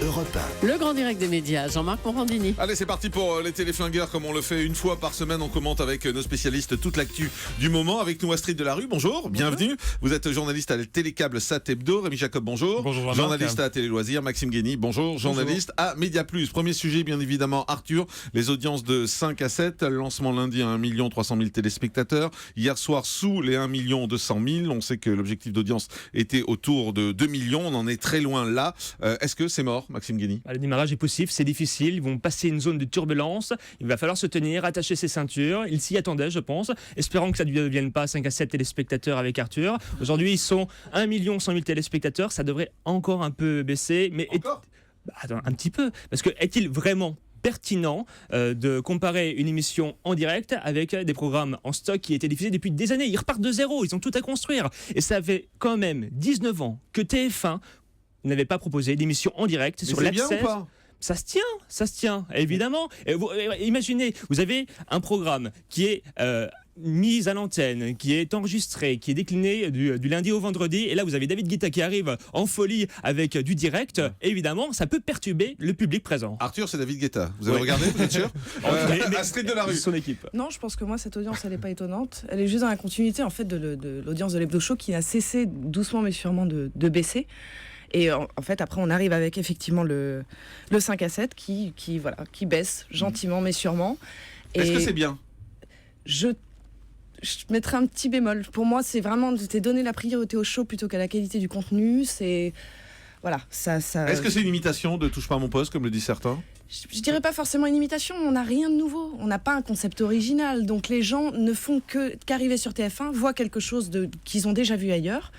Europe 1. Le grand direct des médias, Jean-Marc Morandini. Allez, c'est parti pour les téléflingueurs, comme on le fait une fois par semaine. On commente avec nos spécialistes toute l'actu du moment. Avec nous, Astrid Delarue, bonjour, bienvenue. Vous êtes journaliste à Télécable Sat Hebdo. Rémi Jacob, bonjour. Bonjour, Jean-Marc. Journaliste à Télé Loisirs. Maxime Guény, bonjour. Journaliste à Média Plus. Premier sujet, bien évidemment, Arthur. Les audiences de 5 à 7. Lancement lundi à 1 300 000 téléspectateurs. Hier soir, sous les 1 200 000. On sait que l'objectif d'audience était autour de 2 millions. On en est très loin là. Est-ce que c'est mort, Maxime Guény? Le démarrage est possible, c'est difficile. Ils vont passer une zone de turbulence. Il va falloir se tenir, attacher ses ceintures. Ils s'y attendaient, je pense. Espérons que ça ne devienne pas 5 à 7 téléspectateurs avec Arthur. Aujourd'hui, ils sont 1 100 000 téléspectateurs. Ça devrait encore un peu baisser. Mais attends, un petit peu. Parce que est-il vraiment pertinent de comparer une émission en direct avec des programmes en stock qui étaient diffusés depuis des années? Ils repartent de zéro, ils ont tout à construire. Et ça fait quand même 19 ans que TF1 n'avait pas proposé d'émission en direct sur l'Access. Ça se tient, évidemment. Et imaginez, vous avez un programme qui est mis à l'antenne, qui est enregistré, qui est décliné du lundi au vendredi, et là vous avez David Guetta qui arrive en folie avec du direct. Évidemment, ça peut perturber le public présent. Arthur, c'est David Guetta. Vous avez regardé, vous êtes sûr? Astrid Delarue. Son équipe. Non, je pense que moi, cette audience, elle n'est pas étonnante. Elle est juste dans la continuité, en fait, de l'audience de l'Hebdo Show qui a cessé doucement mais sûrement de baisser. Et en fait, après, on arrive avec effectivement le 5 à 7 qui baisse gentiment mais sûrement. Est-ce que c'est bien? Je mettrais un petit bémol. Pour moi, c'est vraiment donner la priorité au show plutôt qu'à la qualité du contenu. C'est... Voilà, ça... Est-ce que c'est une imitation de Touche pas à mon poste, comme le disent certains? Je dirais pas forcément une imitation, on n'a rien de nouveau, on n'a pas un concept original. Donc les gens ne font qu'arriver sur TF1, voient quelque chose qu'ils ont déjà vu ailleurs.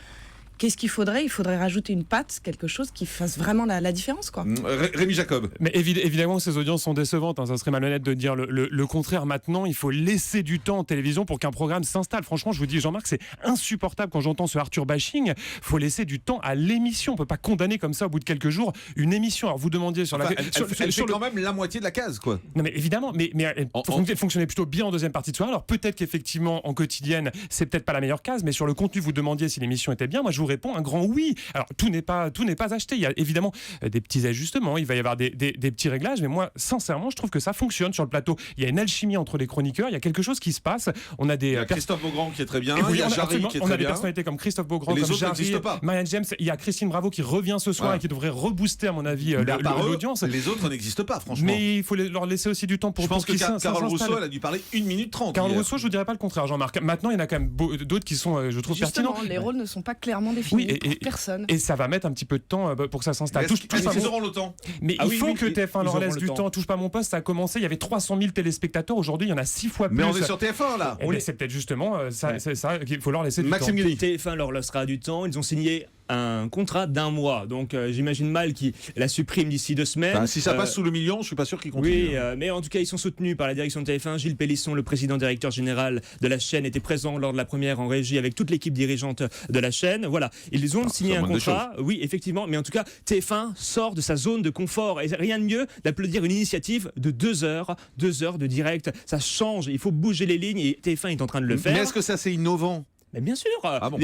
Qu'est-ce qu'il faudrait? Il faudrait rajouter une patte, quelque chose qui fasse vraiment la différence, quoi. Rémi Jacob. Mais évidemment, ces audiences sont décevantes. Ça serait malhonnête de dire le contraire. Maintenant, il faut laisser du temps en télévision pour qu'un programme s'installe. Franchement, je vous dis, Jean-Marc, c'est insupportable quand j'entends ce Arthur bashing. Il faut laisser du temps à l'émission. On ne peut pas condamner comme ça, au bout de quelques jours, une émission. Alors, vous demandiez sur Elle fait quand même la moitié de la case, quoi. Non, mais évidemment, mais elle fonctionnait plutôt bien en deuxième partie de soirée. Alors, peut-être qu'effectivement, en quotidienne, c'est peut-être pas la meilleure case, mais sur le contenu, vous demandiez si l'émission était bien. Moi, je vous réponds un grand oui. Alors tout n'est pas acheté. Il y a évidemment des petits ajustements, il va y avoir des petits réglages, mais moi sincèrement je trouve que ça fonctionne sur le plateau. Il y a une alchimie entre les chroniqueurs, il y a quelque chose qui se passe. On a des Christophe Beaugrand qui est très bien, il y a Jarry qui est très bien. On a des personnalités comme Christophe Beaugrand, comme Jarry, Marianne James, il y a Christine Bravo qui revient ce soir et qui devrait rebooster à mon avis l'audience. Les autres n'existent pas, franchement. Mais il faut leur laisser aussi du temps pour. Je pense que Carole Rousseau elle a dû parler 1 minute 30. Carole Rousseau, je vous dirais pas le contraire, Jean-Marc. Maintenant, il y en a quand même d'autres qui sont, je trouve, pertinents. Les rôles ne sont pas clairement définis pour personne. Et ça va mettre un petit peu de temps pour que ça s'installe. Ils auront le temps. Mais il faut que TF1 leur laisse du temps. Touche pas à mon poste, ça a commencé, il y avait 300 000 téléspectateurs. Aujourd'hui, il y en a 6 fois plus. Mais on est sur TF1 là. C'est peut-être justement c'est ça qu'il faut leur laisser du temps. Maxime Guény. TF1 leur laissera du temps. Ils ont signé un contrat d'1 mois. Donc j'imagine mal qu'ils la suppriment d'ici 2 semaines. Si ça passe sous le million, je suis pas sûr qu'ils continuent. Oui, mais en tout cas, ils sont soutenus par la direction de TF1. Gilles Pélisson, le président directeur général de la chaîne, était présent lors de la première en régie avec toute l'équipe dirigeante de la chaîne. Voilà, ils ont signé un contrat. Oui, effectivement, mais en tout cas, TF1 sort de sa zone de confort. Et rien de mieux d'applaudir une initiative de 2 heures de direct. Ça change, il faut bouger les lignes et TF1 est en train de le faire. Mais est-ce que ça c'est innovant? Mais bien sûr, bon.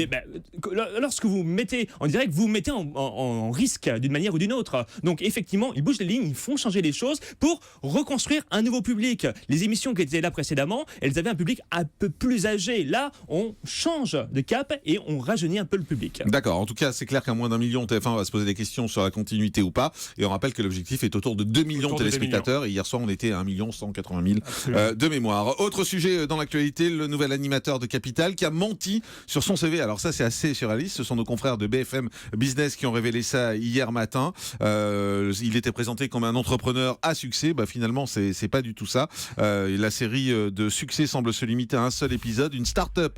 Lorsque vous mettez en direct, vous mettez en risque d'une manière ou d'une autre. Donc effectivement, ils bougent les lignes, ils font changer les choses pour reconstruire un nouveau public. Les émissions qui étaient là précédemment, elles avaient un public un peu plus âgé. Là, on change de cap et on rajeunit un peu le public. D'accord, en tout cas, c'est clair qu'à moins d'1 million, TF1 va se poser des questions sur la continuité ou pas. Et on rappelle que l'objectif est autour de 2 millions de téléspectateurs. Et hier soir, on était à 1 180 000 de mémoire. Autre sujet dans l'actualité, le nouvel animateur de Capital qui a menti sur son CV. Alors ça, c'est assez surréaliste. Ce sont nos confrères de BFM Business qui ont révélé ça hier matin. Il était présenté comme un entrepreneur à succès. Finalement, c'est pas du tout ça. La série de succès semble se limiter à un seul épisode. Une start-up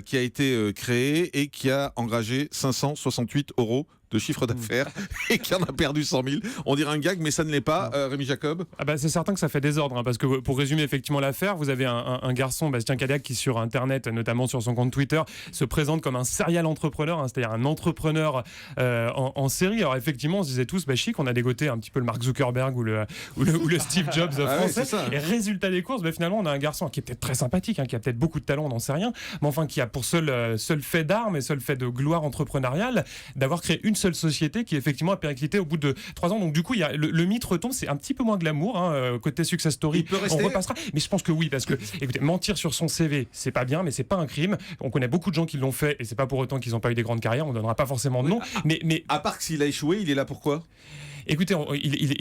qui a été créée et qui a engagé 568 € de chiffre d'affaires et qui en a perdu 100 000. On dirait un gag, mais ça ne l'est pas. Rémi Jacob. C'est certain que ça fait désordre, parce que pour résumer effectivement l'affaire, vous avez un garçon, Bastien Cadillac, qui sur Internet, notamment sur son compte Twitter, se présente comme un serial entrepreneur, c'est-à-dire un entrepreneur en série. Alors effectivement, on se disait tous, chic, on a dégoté un petit peu le Mark Zuckerberg ou le Steve Jobs français. Et résultat des courses, finalement, on a un garçon qui est peut-être très sympathique, qui a peut-être beaucoup de talent, on n'en sait rien, mais enfin qui a pour seul fait d'armes et seul fait de gloire entrepreneuriale d'avoir créé une seule seule société qui effectivement a périclité au bout de 3 ans. Donc du coup, il y a le mythe retombe, c'est un petit peu moins glamour, côté success story. On repassera, mais je pense que oui, parce que écoutez, mentir sur son CV, c'est pas bien, mais c'est pas un crime. On connaît beaucoup de gens qui l'ont fait, et c'est pas pour autant qu'ils n'ont pas eu des grandes carrières. On donnera pas forcément de nom, mais à part que s'il a échoué, il est là pourquoi? Écoutez,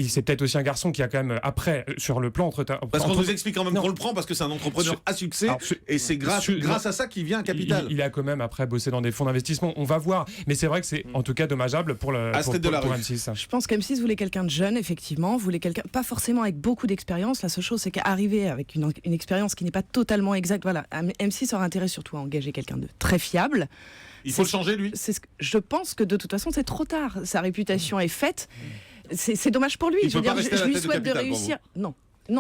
c'est peut-être aussi un garçon qui a quand même, après, sur le plan parce qu'on nous explique quand même qu'on le prend parce que c'est un entrepreneur à succès, et c'est grâce à ça qu'il vient un capital. Il a quand même, après, bossé dans des fonds d'investissement, on va voir. Mais c'est vrai que c'est en tout cas dommageable pour M6. Je pense qu'M6 voulait quelqu'un de jeune, effectivement, voulait quelqu'un, pas forcément avec beaucoup d'expérience. La seule chose, c'est qu'arriver avec une expérience qui n'est pas totalement exacte, voilà, M6 aurait intérêt surtout à engager quelqu'un de très fiable. Il faut le changer, lui. Je pense que de toute façon, c'est trop tard. Sa réputation est faite. C'est dommage pour lui. Je lui souhaite de réussir. Non,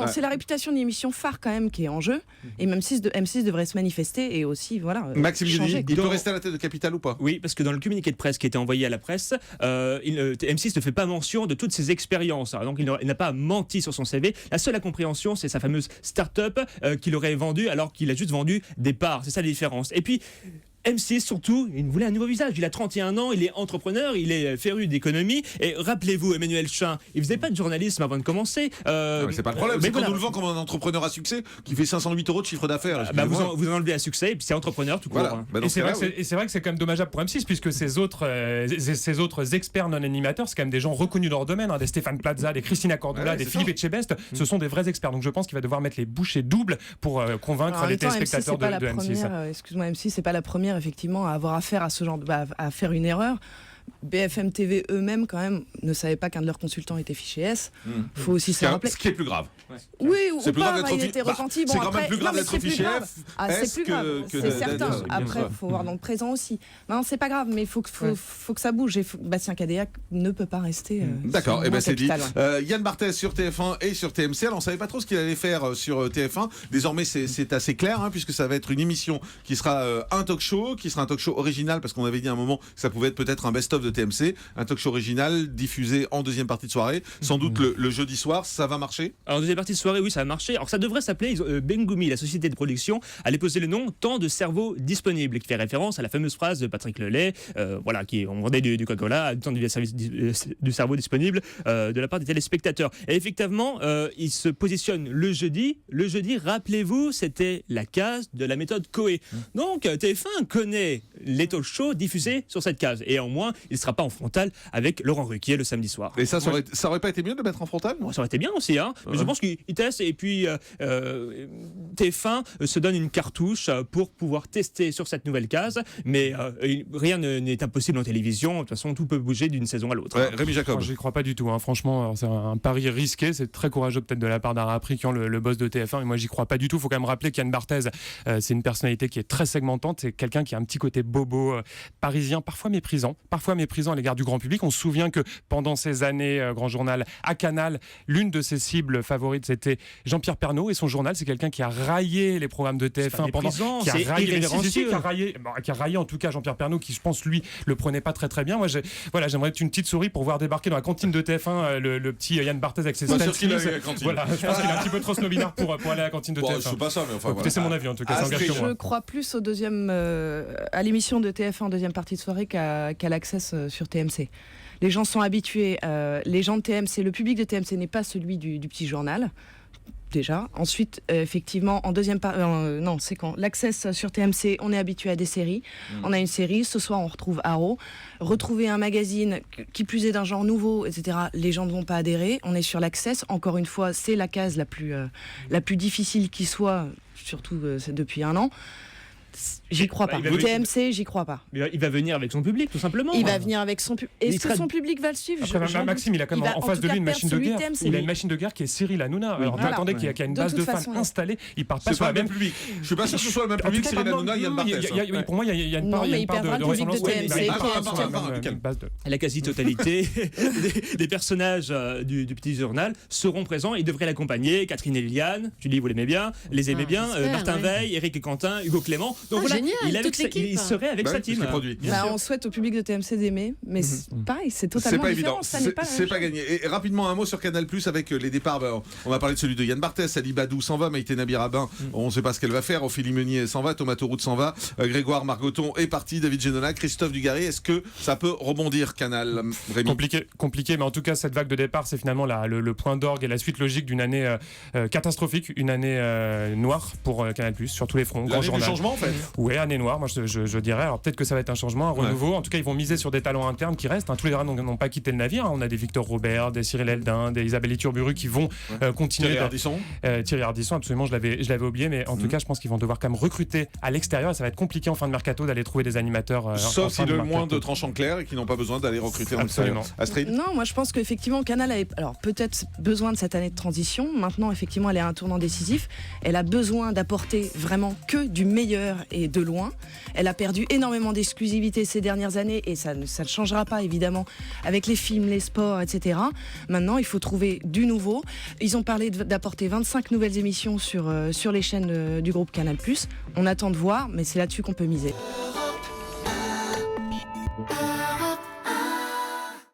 c'est la réputation d'une émission phare quand même qui est en jeu. Et même M6 devrait se manifester et aussi Maxime changer. Il peut rester à la tête de Capital ou pas? Oui, parce que dans le communiqué de presse qui a été envoyé à la presse, M6 ne fait pas mention de toutes ses expériences. Donc il n'a pas menti sur son CV. La seule incompréhension, c'est sa fameuse start-up qu'il aurait vendue alors qu'il a juste vendu des parts. C'est ça la différence. Et puis M6 surtout, il voulait un nouveau visage. Il a 31 ans, il est entrepreneur, il est féru d'économie. Et rappelez-vous, Emmanuel Chin, il faisait pas de journalisme avant de commencer. C'est pas le problème, c'est qu'on nous le vend comme un entrepreneur à succès qui fait 508 € de chiffre d'affaires. Vous enlevez à succès et puis c'est entrepreneur tout court. Voilà. Et c'est vrai que c'est quand même dommageable pour M6 puisque ces autres experts non animateurs, c'est quand même des gens reconnus dans leur domaine, des Stéphane Plaza, des Christina Cordula, des Philippe Etchebest. Ce sont des vrais experts. Donc je pense qu'il va devoir mettre les bouchées doubles pour convaincre les téléspectateurs de M6. Excuse-moi, M6, c'est pas la première effectivement à avoir affaire à ce genre à faire une erreur. BFM TV eux-mêmes quand même ne savaient pas qu'un de leurs consultants était fiché S. Faut aussi se rappeler. Ce qui est plus grave. Oui, c'est plus grave il était repenti. C'est quand même plus grave d'être fiché F. C'est plus grave, c'est certain. Après, il faut voir dans le présent aussi. Non, c'est pas grave, mais il faut que ça bouge. Bastien Cadéac ne peut pas rester. D'accord, et c'est dit. Yann Barthès sur TF1 et sur TMC. Alors on savait pas trop ce qu'il allait faire sur TF1. Désormais, c'est assez clair, puisque ça va être une émission qui sera un talk show, original, parce qu'on avait dit à un moment que ça pouvait être peut-être un best-of de TMC, un talk show original diffusé en deuxième partie de soirée, sans doute le jeudi soir. Ça va marcher? Alors, en deuxième partie de soirée, oui, ça va marcher. Alors, ça devrait s'appeler Bengoumi, la société de production, allait poser le nom Tant de cerveaux disponibles, qui fait référence à la fameuse phrase de Patrick Lelay, on vendait du Coca-Cola, tant du cerveau disponible de la part des téléspectateurs. Et effectivement, il se positionne le jeudi. Le jeudi, rappelez-vous, c'était la case de la méthode Coé. Donc, TF1 connaît les talk shows diffusés sur cette case. Et en moins, il ne sera pas en frontal avec Laurent Ruquier le samedi soir. Et ça aurait pas été mieux de le mettre en frontal? Ça aurait été bien aussi, mais je pense qu'il teste et puis TF1 se donne une cartouche pour pouvoir tester sur cette nouvelle case, mais rien n'est impossible en télévision. De toute façon, tout peut bouger d'une saison à l'autre. Rémi Jacob. Je n'y crois pas du tout. Franchement, c'est un pari risqué. C'est très courageux peut-être de la part d'Ara Prikian, le boss de TF1. Et moi, j'y crois pas du tout. Il faut quand même rappeler qu'Yann Barthès, c'est une personnalité qui est très segmentante. C'est quelqu'un qui a un petit côté bobo, parisien, parfois méprisant à l'égard du grand public. On se souvient que pendant ces années, Grand Journal à Canal, l'une de ses cibles favorites, c'était Jean-Pierre Pernaut et son journal. C'est quelqu'un qui a raillé les programmes de TF1 qui a raillé en tout cas Jean-Pierre Pernaut, qui je pense lui le prenait pas très très bien. Moi j'aimerais être une petite souris pour voir débarquer dans la cantine de TF1 le petit Yann Barthès avec ses Stan Smith. Je pense qu'il est un petit peu trop snobinard pour aller à la cantine de TF1. Je sais pas ça, mais enfin c'est mon avis en tout cas. Je crois plus à l'émission de TF1 en deuxième partie de soirée qu'à l'Access sur TMC. Les gens sont habitués, les gens de TMC, le public de TMC n'est pas celui du petit journal. Déjà. Ensuite, effectivement, en deuxième c'est quand l'Access sur TMC, on est habitué à des séries. On a une série, ce soir on retrouve Arrow. Retrouver un magazine qui plus est d'un genre nouveau, etc. Les gens ne vont pas adhérer. On est sur l'Access. Encore une fois, c'est la case la plus difficile qui soit, surtout depuis un an. J'y crois pas. TMC, j'y crois pas. Il va venir avec son public, tout simplement. Il va venir avec son public. Est-ce que son public va le suivre? Maxime, il a quand même en face de lui une machine de guerre. Il a une machine de guerre qui est Cyril Hanouna. Alors attendez, qu'il y a une base de fans installée. Il part pas sur le même public. Je suis pas sûr que ce soit le même public. Cyril Hanouna, Yann Barthès. Pour moi, il y a une part de ressemblance. La quasi-totalité des personnages du petit journal seront présents et devraient l'accompagner. Catherine et Liliane, Julie, vous l'aimez bien, les aimez bien. Martin Veil, Éric et Quentin, Hugo Clément. Donc voilà, génial, il, est avec toute l'équipe. il serait avec sa team. On souhaite au public de TMC d'aimer, mais pareil, c'est totalement pas différent. évident. C'est pas gagné. Et rapidement, un mot sur Canal+, avec les départs. On va parler de celui de Yann Barthès, Ali Badou s'en va, Maïté Nabi-Rabin, on ne sait pas ce qu'elle va faire, Ophélie Meunier s'en va, Thomas Tauroud s'en va, Grégoire Margoton est parti, David Génona, Christophe Dugarry. Est-ce que ça peut rebondir, Canal, Rémi? Compliqué, mais en tout cas, cette vague de départ, c'est finalement le point d'orgue et la suite logique d'une année catastrophique, une année noire pour Canal+, sur tous les fronts. L'année du changement, en fait. Oui, année noire, moi je dirais. Alors peut-être que ça va être un changement, un renouveau. En tout cas, ils vont miser sur des talents internes qui restent. Tous les dragons n'ont pas quitté le navire. On a des Victor Robert, des Cyril Eldin, des Isabelle Iturburu qui vont continuer. Thierry Ardisson, absolument, je l'avais oublié, mais en tout cas, je pense qu'ils vont devoir quand même recruter à l'extérieur et ça va être compliqué en fin de mercato d'aller trouver des animateurs. Sauf si le moins de tranchants clairs et qui n'ont pas besoin d'aller recruter en extérieur. Astrid? Non, moi je pense qu'effectivement, Canal a peut-être besoin de cette année de transition. Maintenant, effectivement, elle est à un tournant décisif. Elle a besoin d'apporter vraiment que du meilleur et de loin. Elle a perdu énormément d'exclusivité ces dernières années et ça ne changera pas évidemment avec les films, les sports, etc. Maintenant, il faut trouver du nouveau. Ils ont parlé d'apporter 25 nouvelles émissions sur les chaînes du groupe Canal+. On attend de voir, mais c'est là-dessus qu'on peut miser.